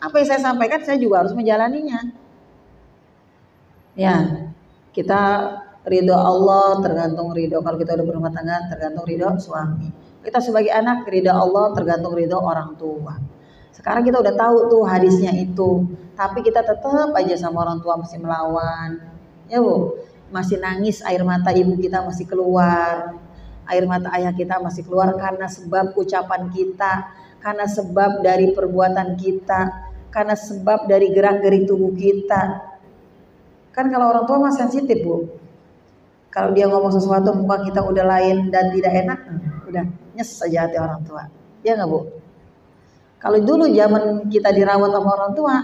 apa yang saya sampaikan saya juga harus menjalaninya. Ya, kita ridho Allah tergantung ridho, kalau kita udah berumah tangga tergantung ridho suami. Kita sebagai anak ridho Allah tergantung ridho orang tua. Sekarang kita udah tahu tuh hadisnya itu, tapi kita tetap aja sama orang tua masih melawan. Ya Bu, masih nangis, air mata ibu kita masih keluar, air mata ayah kita masih keluar karena sebab ucapan kita, karena sebab dari perbuatan kita, karena sebab dari gerak-gerik tubuh kita. Kan kalau orang tua mah sensitif Bu. Kalau dia ngomong sesuatu muka kita udah lain dan tidak enak, udah nyes aja hati orang tua. Ya nggak Bu? Kalau dulu zaman kita dirawat sama orang tua,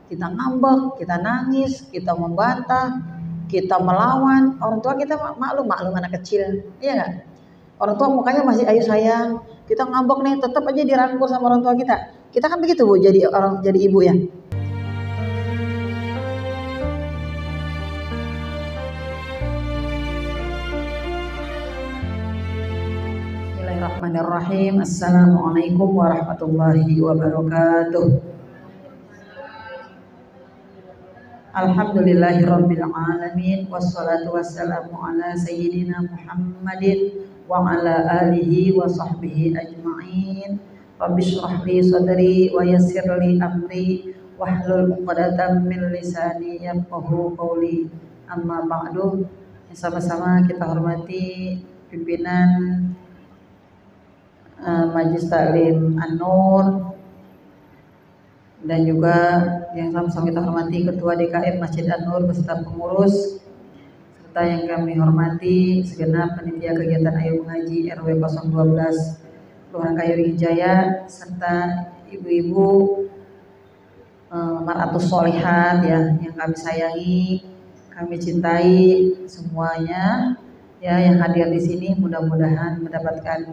kita ngambek, kita nangis, kita membantah, kita melawan. Orang tua kita maklum anak kecil, iya nggak? Orang tua mukanya masih ayo sayang, kita ngambek nih, tetap aja dirangkul sama orang tua kita. Kita kan begitu Bu, jadi ibu ya. Bismillahirrahmanirrahim. Assalamualaikum warahmatullahi wabarakatuh. Alhamdulillahirabbil alamin wassalatu wassalamu ala sayyidina Muhammadin wa ala alihi wa sahbihi ajma'in. Rabbi shrah li sadri wa yassir li amri wahlul 'uqdatam min lisani yafqahu qawli. Amma ba'du. Sama-sama kita hormati pimpinan Majelis Taklim An-Nur dan juga yang sama-sama kita hormati Ketua DKM Masjid An-Nur beserta pengurus, serta yang kami hormati segenap panitia kegiatan Ayo Mengaji RW 012 Kelurahan Kayu Wijaya, serta ibu-ibu Mar'atus Sholihat ya, yang kami sayangi, kami cintai semuanya ya, yang hadir di sini mudah-mudahan mendapatkan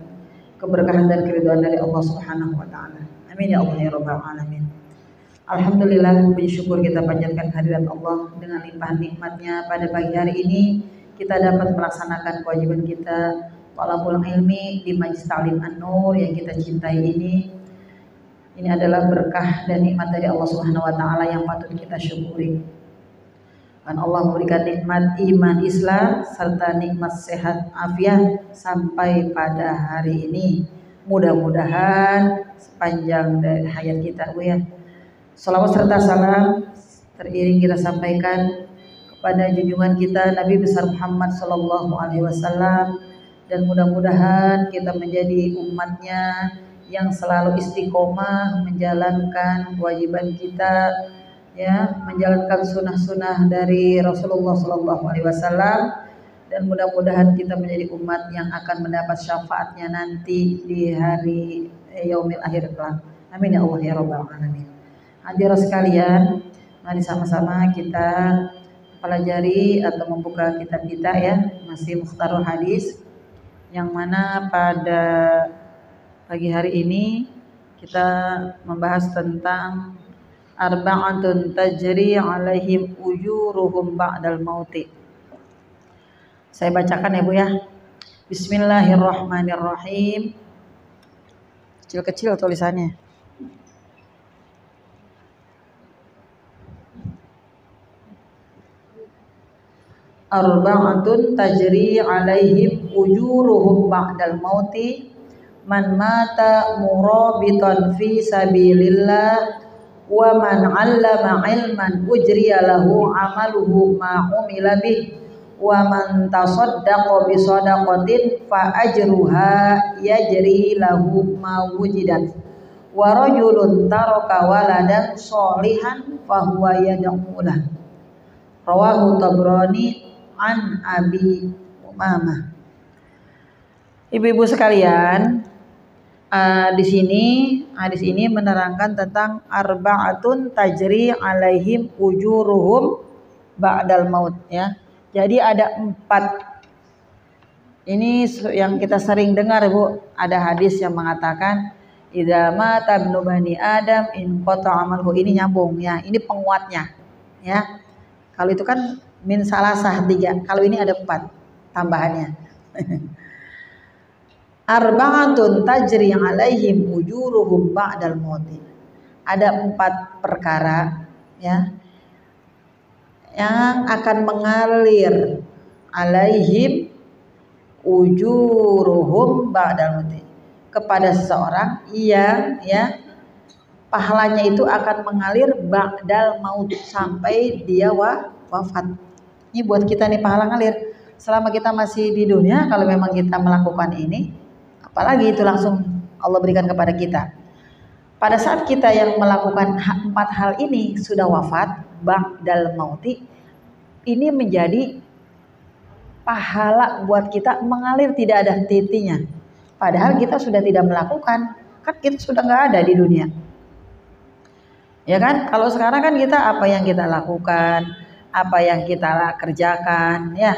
keberkahan dan keridhaan dari Allah Subhanahu wa taala. Amin ya Allah ya rabbal alamin. Alhamdulillah, puji syukur kita panjatkan hadirat Allah dengan limpahan nikmatnya pada pagi hari ini kita dapat melaksanakan kewajiban kita thalabul ilmi di Majelis Taklim An-Nur yang kita cintai ini. Ini adalah berkah dan nikmat dari Allah Subhanahu wa taala yang patut kita syukuri. Dan Allah memberikan nikmat iman Islam serta nikmat sehat afiat sampai pada hari ini. Mudah-mudahan sepanjang dari hayat kita Bu ya. Salawat serta salam teriring kita sampaikan kepada junjungan kita Nabi besar Muhammad sallallahu alaihi wasallam, dan mudah-mudahan kita menjadi umatnya yang selalu istiqomah menjalankan kewajiban kita ya, menjalankan sunnah-sunnah dari Rasulullah sallallahu alaihi wasallam, dan mudah-mudahan kita menjadi umat yang akan mendapat syafaatnya nanti di hari yaumil akhir kelak. Amin ya Allah ya rabbal alamin. Hadirin sekalian, mari sama-sama kita pelajari atau membuka kitab kita ya, masih Mukhtarul Hadis, yang mana pada pagi hari ini kita membahas tentang arba'atun tajri 'alaihim ujuruhum ba'dal mauti. Saya bacakan ya Bu ya. Bismillahirrahmanirrahim. Kecil-kecil tulisannya. Arba'atun tajri 'alaihim ujuruhum ba'dal mauti man mata murabitan fi sabilillah wa man 'allama 'ilman ujriya lahu 'amaluhu ma 'umila bih wa man tasaddaqa bi shadaqatin fa ajruha yajri lahu ma wujidat wa rajulun taraka waladan sholihan fa huwa yad'u lahu. Rawahu Tabrani an Abi Umamah. Ibu-ibu sekalian, di sini hadis ini menerangkan tentang arba'atun tajri 'alaihim ujuruhum ba'dal maut ya. Jadi ada 4. Ini yang kita sering dengar Bu, ada hadis yang mengatakan idza mata ibnu bani adam in qata amalhu. Ini nyambung ya, ini penguatnya ya. Kalau itu kan min salasah 3, kalau ini ada 4 tambahannya. Arba'atun tajri 'alaihim ujuruhum ba'dal maut. ada 4 perkara ya yang akan mengalir alaihim ujuruhum ba'dal mauti, kepada seseorang yang ya pahalanya itu akan mengalir ba'dal maut, sampai dia wafat. Ini buat kita nih pahala ngalir selama kita masih di dunia. Kalau memang kita melakukan ini, apalagi itu langsung Allah berikan kepada kita. Pada saat kita yang melakukan 4 hal ini sudah wafat ba'dal mauti, ini menjadi pahala buat kita mengalir tidak ada titiknya. Padahal kita sudah tidak melakukan, kan kita sudah nggak ada di dunia. Ya kan? Kalau sekarang kan kita apa yang kita lakukan, apa yang kita kerjakan, ya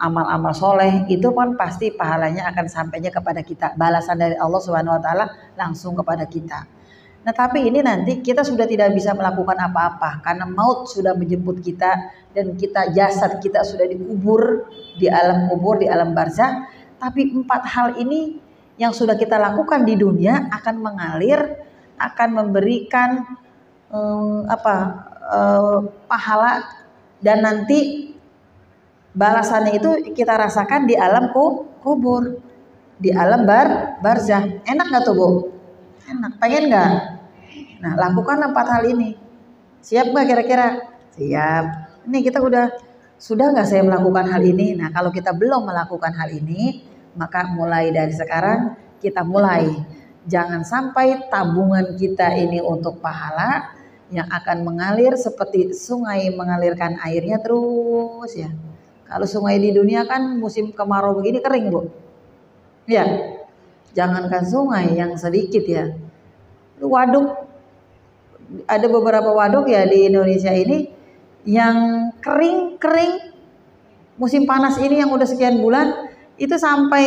amal-amal soleh itu kan pasti pahalanya akan sampainya kepada kita, balasan dari Allah Subhanahu Wa Taala langsung kepada kita. Nah tapi ini nanti kita sudah tidak bisa melakukan apa-apa karena maut sudah menjemput kita dan kita jasad kita sudah dikubur di alam kubur, di alam barzah. Tapi 4 hal ini yang sudah kita lakukan di dunia akan mengalir, akan memberikan pahala, dan nanti balasannya itu kita rasakan di alam kubur, di alam barzah. Enak nggak tuh Bu? Enak. Pengen nggak? Nah lakukan 4 hal ini. Siap nggak kira-kira? Siap. Ini kita sudah nggak saya melakukan hal ini? Nah kalau kita belum melakukan hal ini, maka mulai dari sekarang kita mulai. Jangan sampai tabungan kita ini untuk pahala yang akan mengalir seperti sungai mengalirkan airnya terus ya. Kalau sungai di dunia kan musim kemarau begini kering Bu. Ya, jangankan sungai yang sedikit ya. Waduk, ada beberapa waduk ya di Indonesia ini yang kering musim panas ini yang udah sekian bulan, itu sampai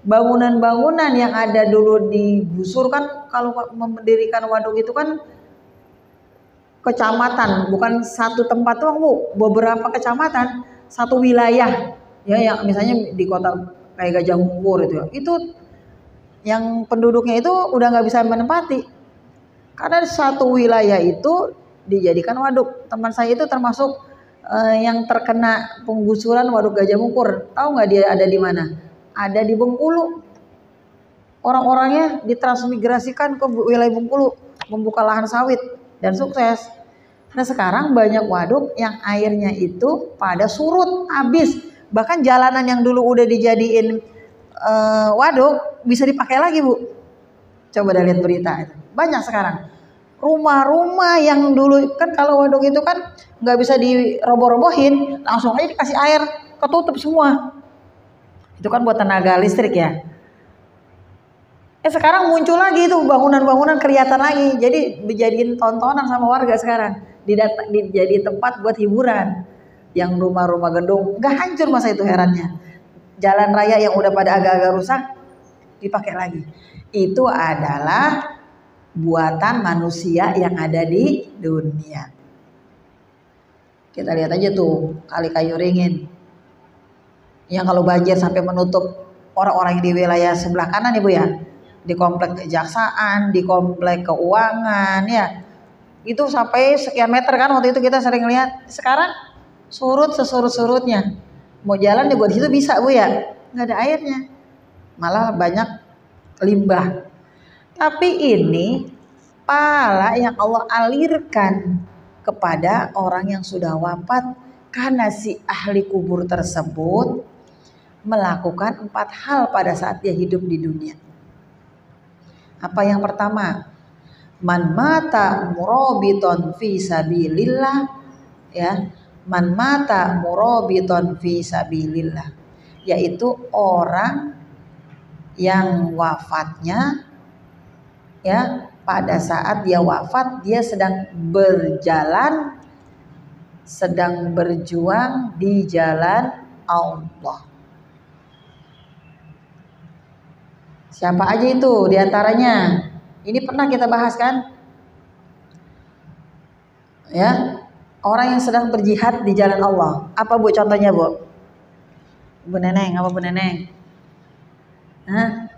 bangunan-bangunan yang ada dulu digusur kan. Kalau mendirikan waduk itu kan kecamatan, bukan satu tempat doang Bu, beberapa kecamatan, satu wilayah ya, yang misalnya di kota kayak Gajah Mungkur itu ya, itu yang penduduknya itu udah nggak bisa menempati karena satu wilayah itu dijadikan waduk. Teman saya itu termasuk yang terkena penggusuran waduk Gajah Mungkur. Tahu nggak dia ada di mana? Ada di Bengkulu. Orang-orangnya ditransmigrasikan ke wilayah Bengkulu, membuka lahan sawit dan sukses. Nah sekarang banyak waduk yang airnya itu pada surut habis. Bahkan jalanan yang dulu udah dijadiin waduk bisa dipakai lagi Bu. Coba dah lihat berita itu. Banyak sekarang rumah-rumah yang dulu kan kalau waduk itu kan nggak bisa diroboh-robohin, langsung aja dikasih air, ketutup semua. Itu kan buat tenaga listrik ya. Sekarang muncul lagi tuh bangunan-bangunan kelihatan lagi. Jadi dijadiin tontonan sama warga sekarang. Jadi tempat buat hiburan. Yang rumah-rumah gedung nggak hancur masa itu, herannya. Jalan raya yang udah pada agak-agak rusak dipakai lagi. Itu adalah buatan manusia yang ada di dunia. Kita lihat aja tuh Kali Kayu Ringin yang kalau banjir sampai menutup orang-orang di wilayah sebelah kanan Ibu ya, di komplek kejaksaan, di komplek keuangan ya, itu sampai sekian meter kan waktu itu kita sering lihat. Sekarang surut sesurut-surutnya, mau jalan di buat situ bisa Bu ya, nggak ada airnya, malah banyak limbah. Tapi ini pahala yang Allah alirkan kepada orang yang sudah wafat karena si ahli kubur tersebut melakukan 4 hal pada saat dia hidup di dunia. Apa yang pertama? Man mata murabiton fi sabilillah ya. Man mata murabiton fi sabilillah, yaitu orang yang wafatnya ya, pada saat dia wafat dia sedang berjalan, sedang berjuang di jalan Allah. Siapa aja itu diantaranya? Ini pernah kita bahas kan? Ya, orang yang sedang berjihad di jalan Allah. Apa Bu contohnya Bu? Bu Neneng, apa Bu Neneng? Hah?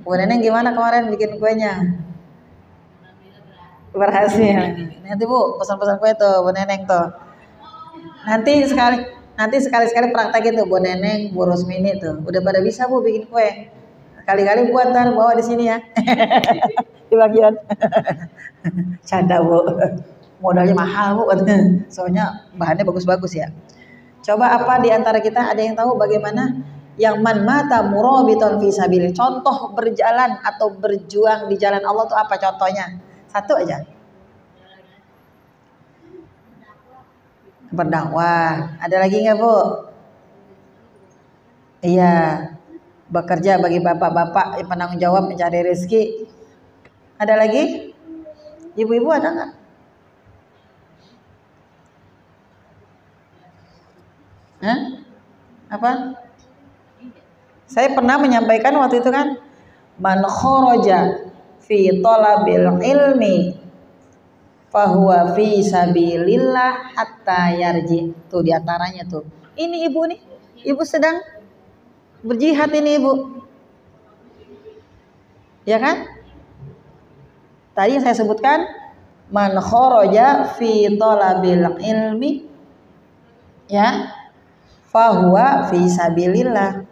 Bu Neneng gimana kemarin bikin kuenya? berhasil. Nanti Bu pesan-pesan kue tuh Bu Neneng tuh. Nanti sekali praktek itu Bu Neneng, Bu Rosmini tuh. Udah pada bisa Bu bikin kue. Kali-kali buat ntar bawa di sini ya. Di bagian. Canda Bu. Modalnya mahal Bu. Soalnya bahannya bagus-bagus ya. Coba apa di antara kita ada yang tahu bagaimana yang man mata murabiton fi sabilillah, contoh berjalan atau berjuang di jalan Allah itu apa contohnya? Satu aja. Berdakwah. Ada lagi nggak Bu? Iya. Bekerja bagi bapak-bapak yang penanggung jawab mencari rezeki. Ada lagi? Ibu-ibu ada nggak? Hah? Apa? Saya pernah menyampaikan waktu itu kan, man kharaja fi talabil ilmi fahuwa fi sabilillah hatta yarji. Tuh diantaranya tuh. Ini ibu nih, ibu sedang berjihad ini ibu. Ya kan? Tadi saya sebutkan man kharaja fi talabil ilmi ya fahuwa fi sabilillah.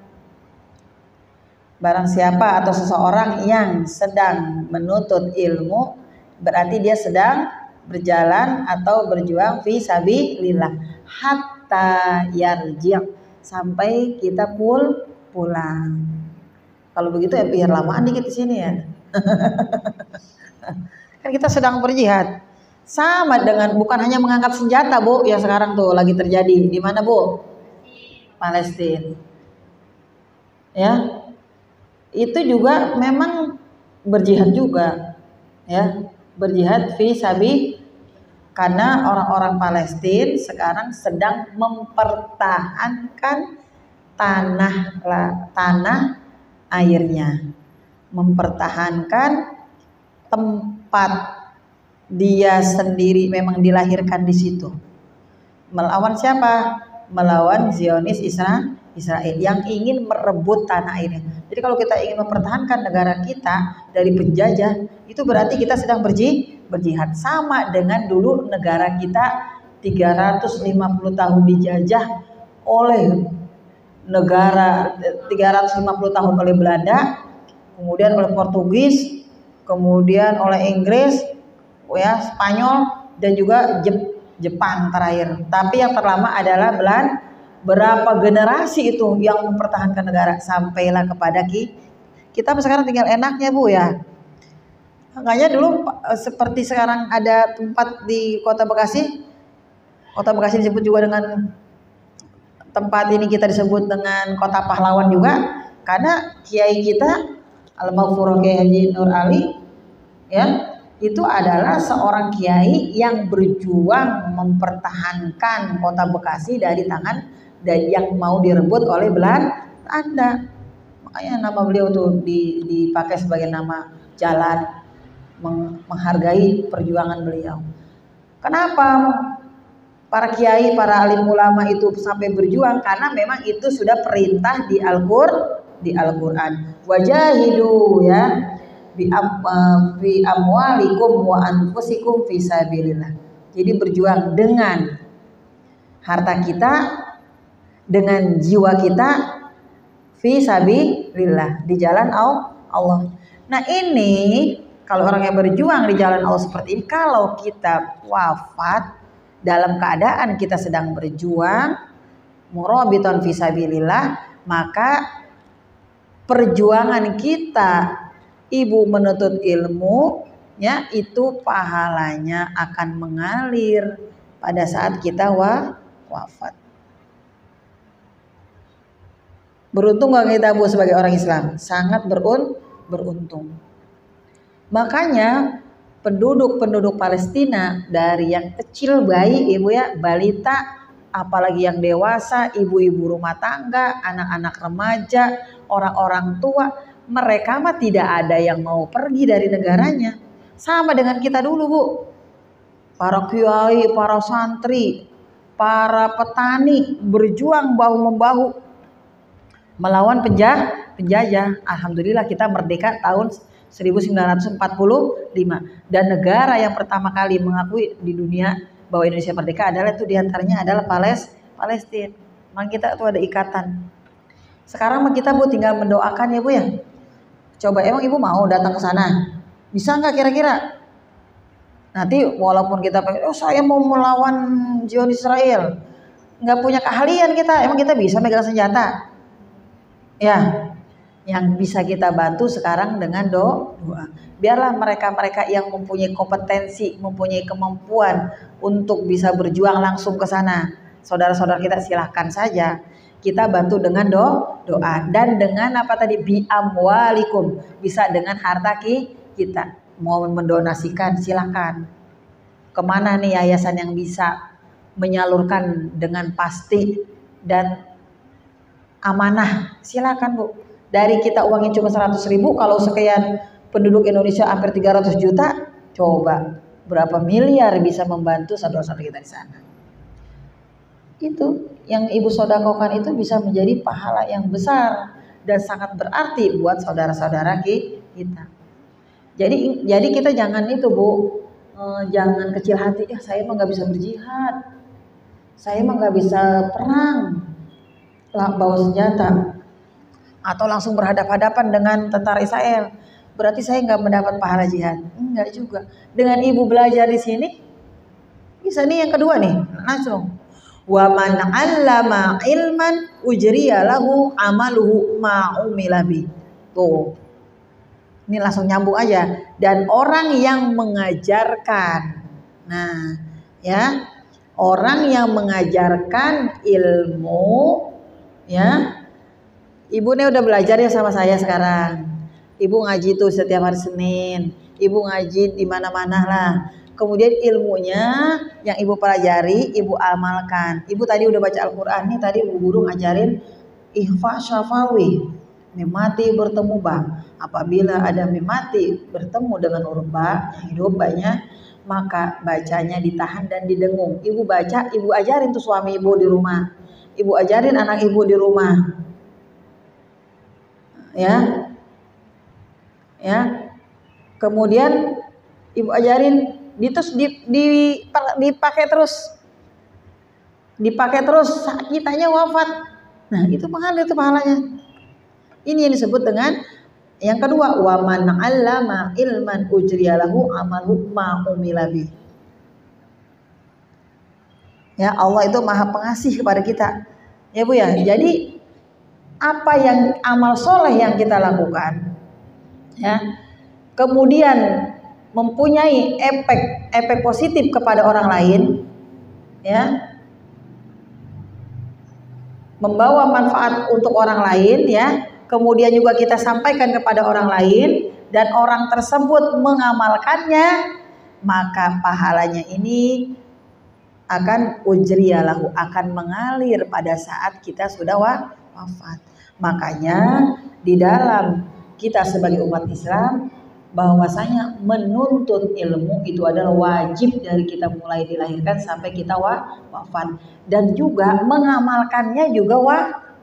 Barang siapa atau seseorang yang sedang menuntut ilmu berarti dia sedang berjalan atau berjuang fi sabilillah hatta yarji' sampai kita pulang. Kalau begitu ya biar lamaan dikit di sini ya. Kan kita sedang berjihad. Sama dengan bukan hanya mengangkat senjata Bu yang sekarang tuh lagi terjadi. Di mana Bu? Palestina. Ya. Itu juga memang berjihad juga. Ya, berjihad fi sabi karena orang-orang Palestina sekarang sedang mempertahankan tanah airnya, mempertahankan tempat dia sendiri memang dilahirkan di situ. Melawan siapa? Melawan Zionis Israel yang ingin merebut tanah airnya. Jadi kalau kita ingin mempertahankan negara kita dari penjajah, itu berarti kita sedang berjihad. Sama dengan dulu negara kita 350 tahun dijajah oleh negara 350 tahun oleh Belanda, kemudian oleh Portugis, kemudian oleh Inggris, ya Spanyol dan juga Jepang terakhir. Tapi yang terlama adalah Belanda. Berapa generasi itu yang mempertahankan negara sampailah kepada kita sekarang tinggal enaknya Bu ya. Makanya dulu seperti sekarang ada tempat di Kota Bekasi disebut juga dengan tempat ini kita disebut dengan Kota Pahlawan juga karena kiai kita Al-Maghfurah Kiai Haji Nur Ali ya itu adalah seorang kiai yang berjuang mempertahankan Kota Bekasi dari tangan dan yang mau direbut oleh Belanda. Makanya nama beliau tuh dipakai sebagai nama jalan menghargai perjuangan beliau. Kenapa para kiai, para alim ulama itu sampai berjuang? Karena memang itu sudah perintah di Al-Qur'an. Wajahidu ya bi amwalikum wa anfusikum fi sabilillah. Jadi berjuang dengan harta kita, dengan jiwa kita fi sabilillah di jalan Allah. Nah ini kalau orang yang berjuang di jalan Allah seperti ini, kalau kita wafat dalam keadaan kita sedang berjuang murabiton fi sabilillah, maka perjuangan kita ibu menuntut ilmu ya itu pahalanya akan mengalir pada saat kita wafat. Beruntung gak kita Bu sebagai orang Islam? Sangat beruntung. Makanya penduduk Palestina dari yang kecil bayi ibu ya, balita, apalagi yang dewasa, ibu-ibu rumah tangga, anak-anak remaja, orang-orang tua, mereka mah tidak ada yang mau pergi dari negaranya. Sama dengan kita dulu Bu. Para kiai, para santri, para petani berjuang bahu-membahu melawan penjajah. Alhamdulillah kita merdeka tahun 1945. Dan negara yang pertama kali mengakui di dunia bahwa Indonesia merdeka adalah itu diantaranya adalah Palestina. Memang kita tuh ada ikatan. Sekarang kita Bu tinggal mendoakan ya Bu ya. Coba emang Ibu mau datang ke sana? Bisa nggak kira-kira? Nanti walaupun kita pengen, oh saya mau melawan Zionis Israel, nggak punya keahlian kita, emang kita bisa megang senjata? Ya, yang bisa kita bantu sekarang dengan doa. Biarlah mereka-mereka yang mempunyai kompetensi, mempunyai kemampuan untuk bisa berjuang langsung ke sana. Saudara-saudara kita silahkan saja. Kita bantu dengan doa dan dengan apa tadi bi amwalikum, bisa dengan harta kita. Mau mendonasikan silakan. Kemana nih yayasan yang bisa menyalurkan dengan pasti dan amanah, silakan Bu. Dari kita uangnya cuma 100.000, kalau sekian penduduk Indonesia hampir 300 juta, coba berapa miliar bisa membantu saudara-saudara kita di sana. Itu yang Ibu sodakokan itu bisa menjadi pahala yang besar dan sangat berarti buat saudara-saudara kita. Jadi kita jangan itu Bu, jangan kecil hati. Ya saya mah nggak bisa berjihad, saya mah nggak bisa perang, bawa senjata, atau langsung berhadapan-hadapan dengan tentara Israel. Berarti saya nggak mendapat pahala jihad. Enggak juga. Dengan Ibu belajar di sini, bisa nih yang kedua nih, langsung. Wa man 'allama ilman ujriya lahu amaluhu ma umila bi. Tuh. Ini langsung nyambung aja. Dan orang yang mengajarkan, nah ya, orang yang mengajarkan ilmu, ya, Ibu nih udah belajar ya sama saya sekarang. Ibu ngaji tuh setiap hari Senin, Ibu ngaji di mana-mana lah. Kemudian ilmunya yang Ibu pelajari, Ibu amalkan. Ibu tadi udah baca Al-Quran nih, tadi Bu Guru ngajarin ihfa syafawi, mimati bertemu ba. Apabila ada mimati bertemu dengan huruf ba, hidup banyak, maka bacanya ditahan dan didengung. Ibu baca, Ibu ajarin tuh suami Ibu di rumah, Ibu ajarin anak Ibu di rumah, ya. Kemudian Ibu ajarin, dipakai terus, kitanya wafat. Nah itu pahalanya. Ini yang disebut dengan yang kedua, wa man 'allama ilman ujriyalahu amalu ma umila bi. Ya, Allah itu Maha Pengasih kepada kita. Ya Bu ya. Jadi apa yang amal soleh yang kita lakukan, ya, kemudian mempunyai efek positif kepada orang lain, ya, membawa manfaat untuk orang lain, ya. Kemudian juga kita sampaikan kepada orang lain dan orang tersebut mengamalkannya, maka pahalanya ini akan ujriyalahu, akan mengalir pada saat kita sudah wafat. Makanya di dalam kita sebagai umat Islam, bahwasanya menuntut ilmu itu adalah wajib dari kita mulai dilahirkan sampai kita wafat, dan juga mengamalkannya juga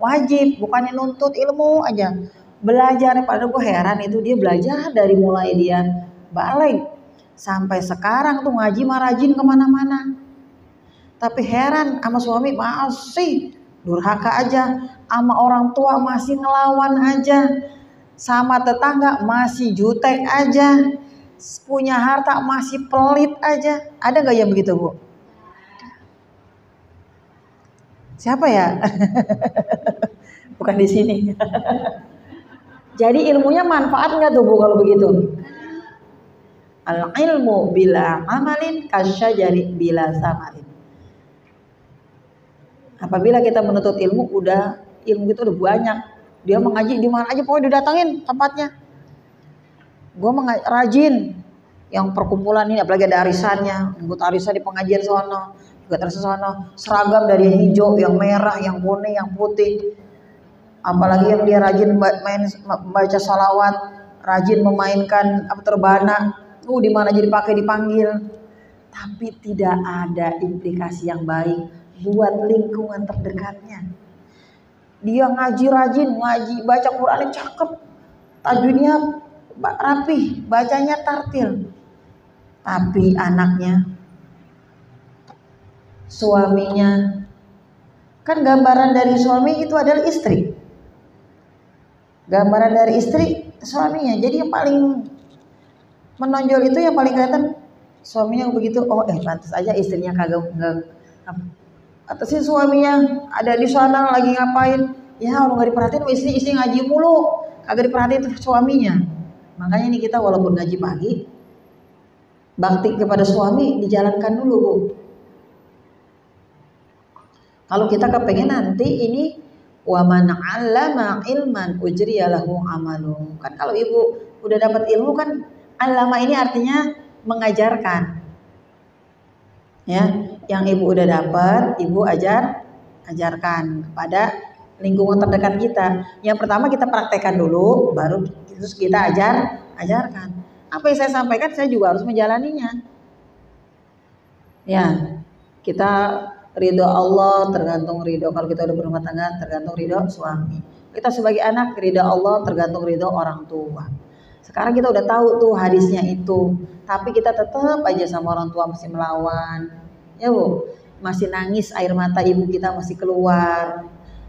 wajib, bukannya nuntut ilmu aja. Belajar, padahal gue heran itu dia belajar dari mulai dia balik sampai sekarang tuh ngaji mah rajin kemana-mana. Tapi heran sama suami masih durhaka aja, sama orang tua masih ngelawan aja, sama tetangga masih jutek aja, punya harta masih pelit aja. Ada gak yang begitu Bu? Siapa ya? Bukan di sini. Jadi ilmunya manfaat nggak tuh Bu kalau begitu? Al ilmu bila amalin kasyajari bila samalin. Apabila kita menuntut ilmu, ilmu itu udah banyak. Dia mengaji di mana aja pokoknya didatangin tempatnya. Gue rajin yang perkumpulan ini, apalagi ada arisannya, ikut arisan di pengajian sono, ikut arisan sono, seragam dari yang hijau, yang merah, yang kuning, yang putih. Apalagi yang dia rajin baca salawat, rajin memainkan terbana, di mana aja dipakai dipanggil. Tapi tidak ada implikasi yang baik buat lingkungan terdekatnya. Dia ngaji rajin, baca Qurannya cakep, tajwidnya rapih, bacanya tartil. Tapi anaknya, suaminya, kan gambaran dari suami itu adalah istri. Gambaran dari istri suaminya. Jadi yang paling menonjol itu yang paling kelihatan suaminya begitu. Oh pantas aja istrinya kagak atau si suaminya ada di sana lagi ngapain? Ya kalau nggak diperhatiin istri ngaji mulu, kagak diperhatiin tuh suaminya. Makanya nih kita walaupun ngaji pagi, bakti kepada suami dijalankan dulu, Bu. Kalau kita kepengen nanti ini wa man 'allama ilman ujriya lahu amalu. Kan kalau ibu udah dapat ilmu kan, 'allama ini artinya mengajarkan. Ya, yang ibu udah dapat, ibu ajarkan kepada lingkungan terdekat kita. Yang pertama kita praktekkan dulu, baru terus kita ajarkan. Apa yang saya sampaikan saya juga harus menjalaninya. Ya, kita ridho Allah tergantung ridho, kalau kita udah berumah tangga tergantung ridho suami. Kita sebagai anak ridho Allah tergantung ridho orang tua. Sekarang kita udah tahu tuh hadisnya itu, tapi kita tetap aja sama orang tua masih melawan. Ya Bu, masih nangis, air mata ibu kita masih keluar,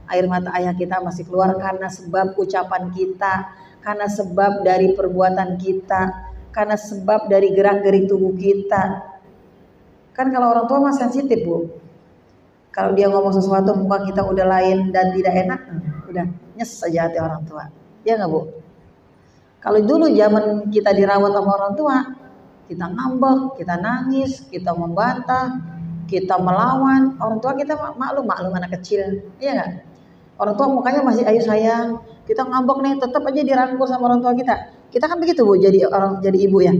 air mata ayah kita masih keluar karena sebab ucapan kita, karena sebab dari perbuatan kita, karena sebab dari gerak-gerik tubuh kita. Kan kalau orang tua masih sensitif, Bu. Kalau dia ngomong sesuatu muka kita udah lain dan tidak enak, udah nyes saja hati orang tua. Ya nggak, Bu? Kalau dulu zaman kita dirawat sama orang tua, kita ngambek, kita nangis, kita membantah, kita melawan. Orang tua kita maklum anak kecil, iya nggak? Orang tua mukanya masih ayo sayang, kita ngambek nih, tetap aja dirangkul sama orang tua kita. Kita kan begitu, Bu, jadi ibu ya.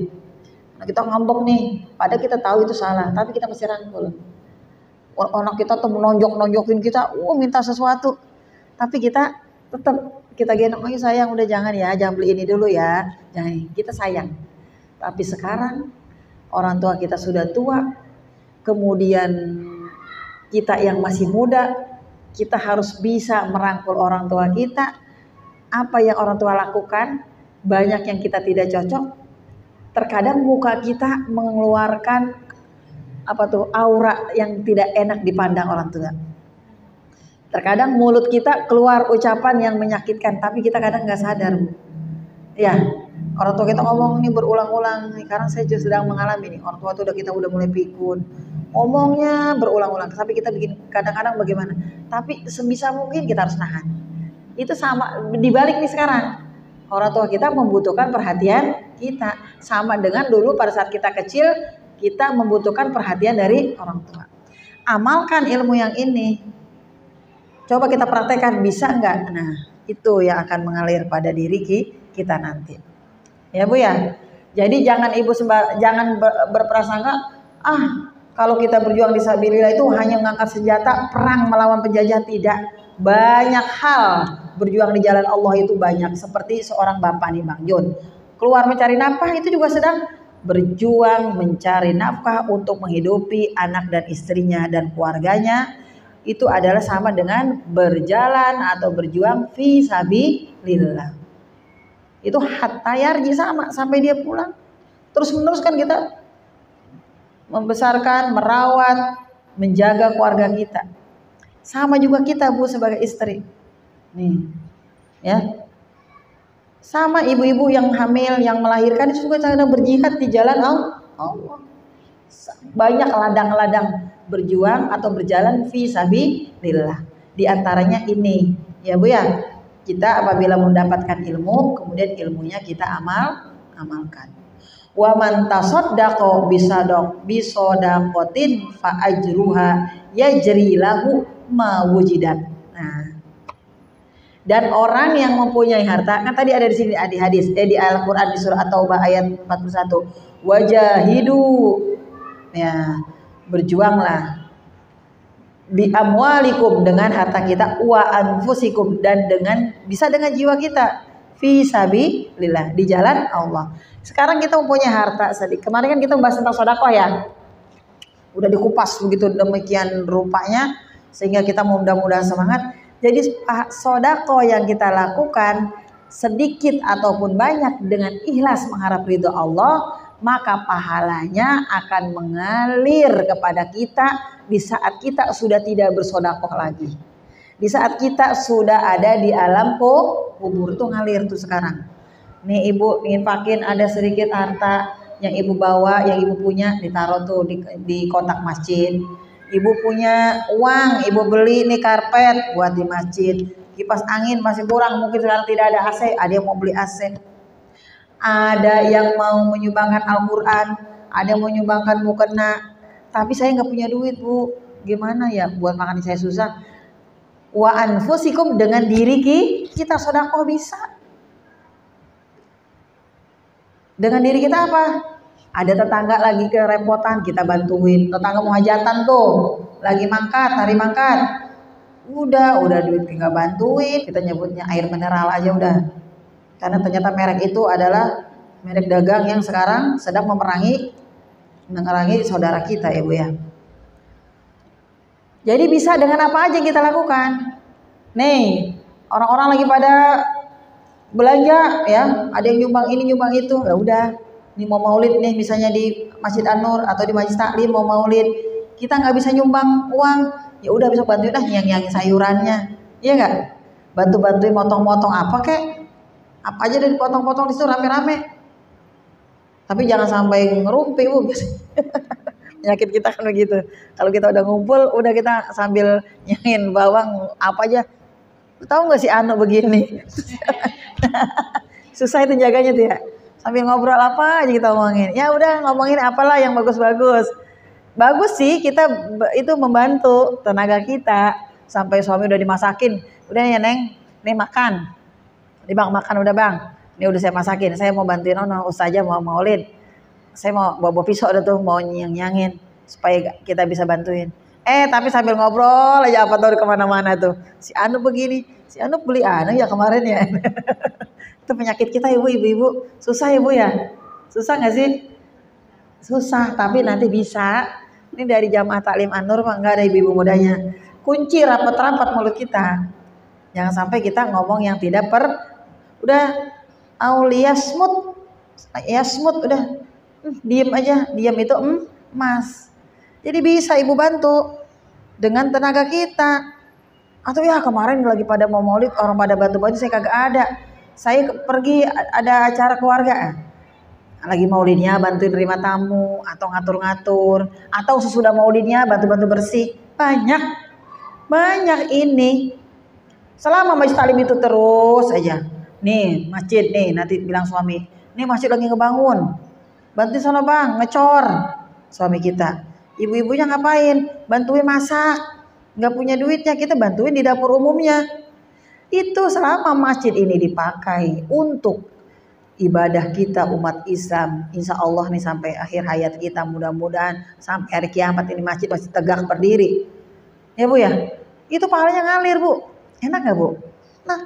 Nah, kita ngambek nih, padahal kita tahu itu salah, tapi kita masih rangkul. Anak kita tuh nonjokin kita, minta sesuatu, tapi kita tetap kita gendong, ayo sayang udah jangan beli ini dulu ya, jangan, kita sayang. Tapi sekarang orang tua kita sudah tua, kemudian kita yang masih muda, kita harus bisa merangkul orang tua kita. Apa yang orang tua lakukan, banyak yang kita tidak cocok. Terkadang muka kita mengeluarkan aura yang tidak enak dipandang orang tua. Terkadang mulut kita keluar ucapan yang menyakitkan, tapi kita kadang nggak sadar, Bu. Ya, orang tua kita ngomong nih berulang-ulang. Sekarang saya juga sedang mengalami nih, orang tua tuh kita udah mulai pikun, ngomongnya berulang-ulang, tapi kita bikin kadang-kadang bagaimana? Tapi sebisa mungkin kita harus nahan. Itu sama dibalik nih sekarang. Orang tua kita membutuhkan perhatian kita, sama dengan dulu pada saat kita kecil kita membutuhkan perhatian dari orang tua. Amalkan ilmu yang ini. Coba kita praktekkan, bisa enggak? Nah, itu yang akan mengalir pada diri kita nanti. Ya Bu ya. Jadi jangan jangan berprasangka, kalau kita berjuang di sabilillah itu hanya mengangkat senjata perang melawan penjajah. Tidak. Banyak hal berjuang di jalan Allah itu banyak. Seperti seorang bapak nih Bang Jun, keluar mencari nafkah itu juga sedang berjuang mencari nafkah untuk menghidupi anak dan istrinya dan keluarganya. Itu adalah sama dengan berjalan atau berjuang fi sabilillah. Itu hatta yarji, sama sampai dia pulang. Terus menerus kan kita membesarkan, merawat, menjaga keluarga kita. Sama juga kita Bu sebagai istri. Nih, ya. Sama ibu-ibu yang hamil, yang melahirkan itu juga sedang berjihad di jalan Allah. Banyak ladang-ladang berjuang atau berjalan fi sabilillah. Di antaranya ini, ya Bu ya. Kita apabila mendapatkan ilmu, kemudian ilmunya kita amalkan. Wa man tasaddaqa bisadaqatin fa ajruha yajri lahu ma wujidat. Nah, dan orang yang mempunyai harta, kan tadi ada di sini di hadis, di Al-Qur'an di surah At-Taubah ayat 41. Wajahidu, ya, berjuanglah bi amwalikum, dengan harta kita, wa anfusikum, dan bisa dengan jiwa kita, fi sabilillah, di jalan Allah. Sekarang kita mempunyai harta sedikit. Kemarin kan kita membahas tentang sedekah ya. Udah dikupas begitu demikian rupanya sehingga kita mudah-mudahan semangat. Jadi sedekah yang kita lakukan sedikit ataupun banyak dengan ikhlas mengharap ridho Allah, maka pahalanya akan mengalir kepada kita di saat kita sudah tidak bersedekah lagi. Di saat kita sudah ada di alam kubur tuh ngalir tuh sekarang. Nih ibu infakin ada sedikit harta yang ibu bawa, yang ibu punya ditaruh tuh di kotak masjid. Ibu punya uang, ibu beli nih karpet buat di masjid. Kipas angin masih kurang, mungkin sekarang tidak ada AC, ada yang mau beli AC. Ada yang mau menyumbangkan Al-Quran, ada yang mau menyumbangkan mukena. Tapi saya nggak punya duit bu, gimana ya buat makan saya susah. Wa anfusikum, dengan diri kita sedekah bisa. Dengan diri kita apa? Ada tetangga lagi kerepotan, kita bantuin. Tetangga mau hajatan tuh, lagi mangkat, hari mangkat. Udah duit tinggal bantuin, kita nyebutnya air mineral aja udah. Karena ternyata merek itu adalah merek dagang yang sekarang sedang memerangi saudara kita ya bu ya. Jadi bisa dengan apa aja kita lakukan. Nih, orang-orang lagi pada belanja ya, ada yang nyumbang ini nyumbang itu, ya udah. Nih mau maulid nih misalnya di Masjid An-Nur atau di Masjid Taklim mau maulid, kita nggak bisa nyumbang uang, ya udah bisa bantuin yang sayurannya, iya nggak? Bantuin motong-motong apa kek, apa aja dari potong-potong di situ rame-rame. Tapi jangan sampai ngerumpi bu, penyakit kita kan begitu. Kalau kita udah ngumpul, udah kita sambil nyangin bawang apa aja. Tahu nggak si Anu begini? Susah itu jaganya tuh ya. Sambil ngobrol apa aja kita ngomongin. Ya udah ngomongin apalah yang bagus-bagus. Bagus sih kita itu membantu tenaga kita. Sampai suami udah dimasakin. Udah ya Neng, nih makan. Nih Bang makan udah Bang. Ini udah saya masakin. Saya mau bantuin Ustazah mau maulid. Saya mau bawa pisau udah tuh mau nyang-nyangin supaya kita bisa bantuin. Tapi sambil ngobrol aja apa tahu kemana-mana tuh. Si Anu begini, si Anu beli Anu ya kemarin ya. Itu penyakit kita ibu-ibu. Susah ibu ya. Susah nggak sih? Susah, tapi nanti bisa. Ini dari jamaah taklim An-Nur mah nggak ada ibu-ibu mudanya. Kunci rapat-rapat mulut kita. Jangan sampai kita ngomong yang tidak udah auliyasmut, yasmut udah. Diam aja, diam itu emas. Jadi bisa ibu bantu dengan tenaga kita. Atau ya kemarin lagi pada mau maulid orang pada bantu-bantu saya kagak ada. Saya pergi ada acara keluarga. Lagi maulidnya bantuin terima tamu atau ngatur-ngatur atau sesudah maulidnya bantu-bantu bersih. Banyak ini. Selama Majelis Taklim itu terus aja. Nih, masjid nih nanti bilang suami, "Nih masjid lagi ngebangun. Bantuin sana Bang, ngecor." Suami kita. Ibu-ibunya ngapain? Bantuin masak. Nggak punya duitnya, kita bantuin di dapur umumnya. Itu selama masjid ini dipakai untuk ibadah kita umat Islam, insya Allah nih sampai akhir hayat kita, mudah-mudahan sampai hari kiamat ini masjid masih tegak berdiri. Ya bu ya, itu pahalanya ngalir bu. Enak nggak bu? Nah,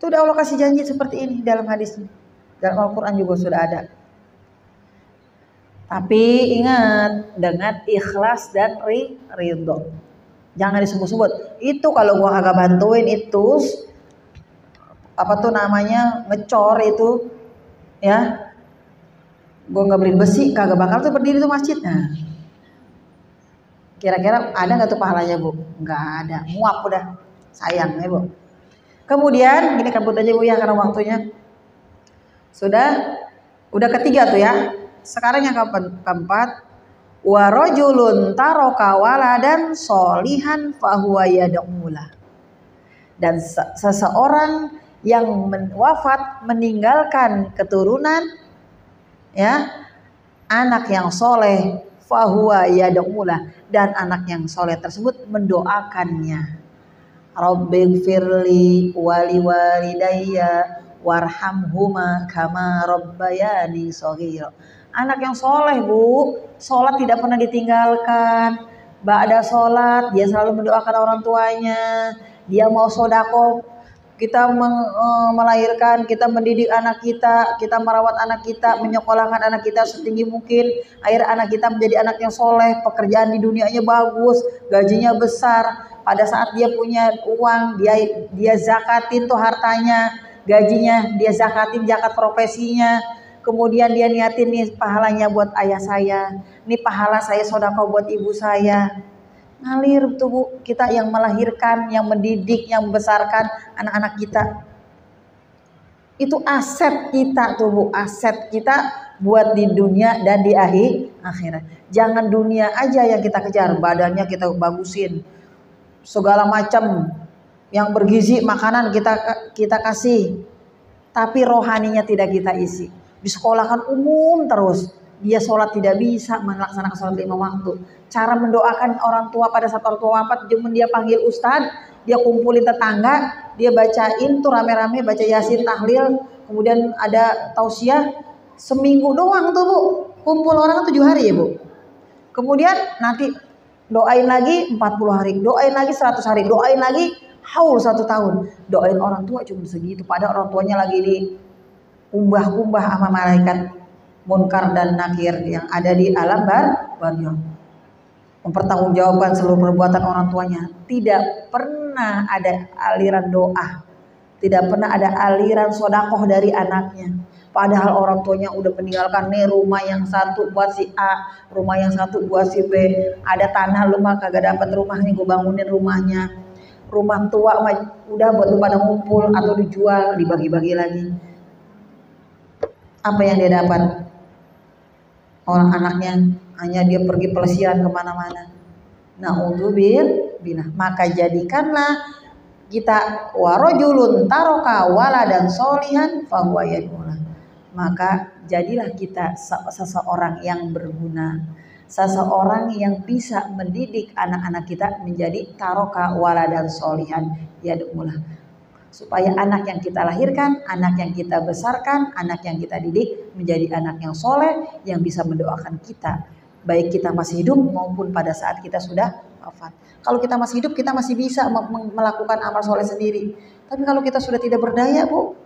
itu udah Allah kasih janji seperti ini dalam hadisnya. Dalam Al-Quran juga sudah ada. Tapi ingat dengan ikhlas dan ridho. Jangan disebut-sebut. Itu kalau gua kagak bantuin itu apa tuh namanya ngecor itu ya. Gua nggak beli besi kagak bakal tuh berdiri tuh masjidnya. Kira-kira ada nggak tuh pahalanya bu? Nggak ada. Muak udah. Sayang ya bu. Kemudian ini kabut aja bu ya karena waktunya. Udah ketiga tuh ya. Sekarang yang keempat. Wa rajulun taraka waladan solihan fahuwa yad'ulah. Dan seseorang yang wafat meninggalkan keturunan ya, anak yang soleh fahuwa yad'ulah, dan anak yang soleh tersebut mendoakannya. Rabbighfirli wali walidayya warhamhuma kama rabbayani shaghira. Anak yang soleh bu, sholat tidak pernah ditinggalkan. Ba'da sholat dia selalu mendoakan orang tuanya. Dia mau sodako, kita melahirkan, kita mendidik anak kita, kita merawat anak kita, menyekolahkan anak kita setinggi mungkin. Akhirnya anak kita menjadi anak yang soleh, pekerjaan di dunianya bagus, gajinya besar. Pada saat dia punya uang, dia zakatin tuh hartanya. gajinya dia zakatin zakat profesinya, kemudian dia niatin nih pahalanya buat ayah saya, nih pahala saya sedekah buat ibu saya. Ngalir tuh Bu, kita yang melahirkan, yang mendidik, yang membesarkan anak-anak kita. Itu aset kita tuh Bu, aset kita buat di dunia dan di akhirat. Jangan dunia aja yang kita kejar, badannya kita bagusin, segala macam yang bergizi makanan kita kasih, tapi rohaninya tidak kita isi. Di sekolah kan umum terus, dia sholat tidak bisa melaksanakan sholat 5 waktu. Cara mendoakan orang tua pada saat orang tua wafat, dia panggil ustadz, dia kumpulin tetangga, dia bacain tuh rame-rame, baca yasin, tahlil, kemudian ada tausiah, seminggu doang tuh Bu, kumpul orang 7 hari ya Bu. Kemudian nanti doain lagi 40 hari, doain lagi 100 hari, doain lagi haul 1 tahun. Doain orang tua cuma segitu, pada orang tuanya lagi di umbah-umbah sama malaikat Munkar dan Nakir yang ada di alam barzakh, mempertanggungjawabkan seluruh perbuatan orang tuanya. Tidak pernah ada aliran doa, tidak pernah ada aliran sodakoh dari anaknya. Padahal orang tuanya udah meninggalkan nih rumah yang satu buat si A, rumah yang satu buat si B, ada tanah lu mah kagak dapat rumah nih, gue bangunin rumahnya. Rumah tua mah udah buat lu pada ngumpul atau dijual, dibagi-bagi lagi. Apa yang dia dapat? Orang anaknya hanya dia pergi pelesiran kemana-mana. Na'udzubillah. Maka jadikanlah kita warojulun taroka waladan solihan fahuwa yad'ulah. Maka jadilah kita seseorang yang berguna, seseorang yang bisa mendidik anak-anak kita menjadi taroka waladan solihan yad'ulah. Supaya anak yang kita lahirkan, anak yang kita besarkan, anak yang kita didik menjadi anak yang soleh, yang bisa mendoakan kita, baik kita masih hidup maupun pada saat kita sudah wafat. Kalau kita masih hidup, kita masih bisa melakukan amal soleh sendiri. Tapi kalau kita sudah tidak berdaya Bu,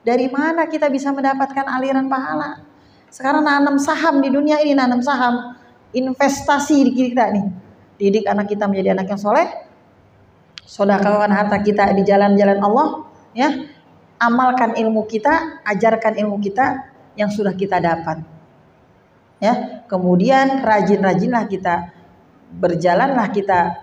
dari mana kita bisa mendapatkan aliran pahala? Sekarang nanam saham di dunia ini, nanam saham, investasi di kita nih, didik anak kita menjadi anak yang soleh, sedekahkan harta kita di jalan-jalan Allah, ya. Amalkan ilmu kita, ajarkan ilmu kita yang sudah kita dapat. Ya, kemudian rajin-rajinlah kita, berjalanlah kita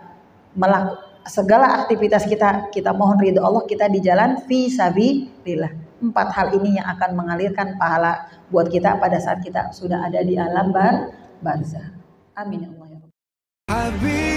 melakukan segala aktivitas kita mohon ridho Allah, kita di jalan fi sabilillah. 4 hal ini yang akan mengalirkan pahala buat kita pada saat kita sudah ada di alam barzakh. Amin ya Allah ya Rabb.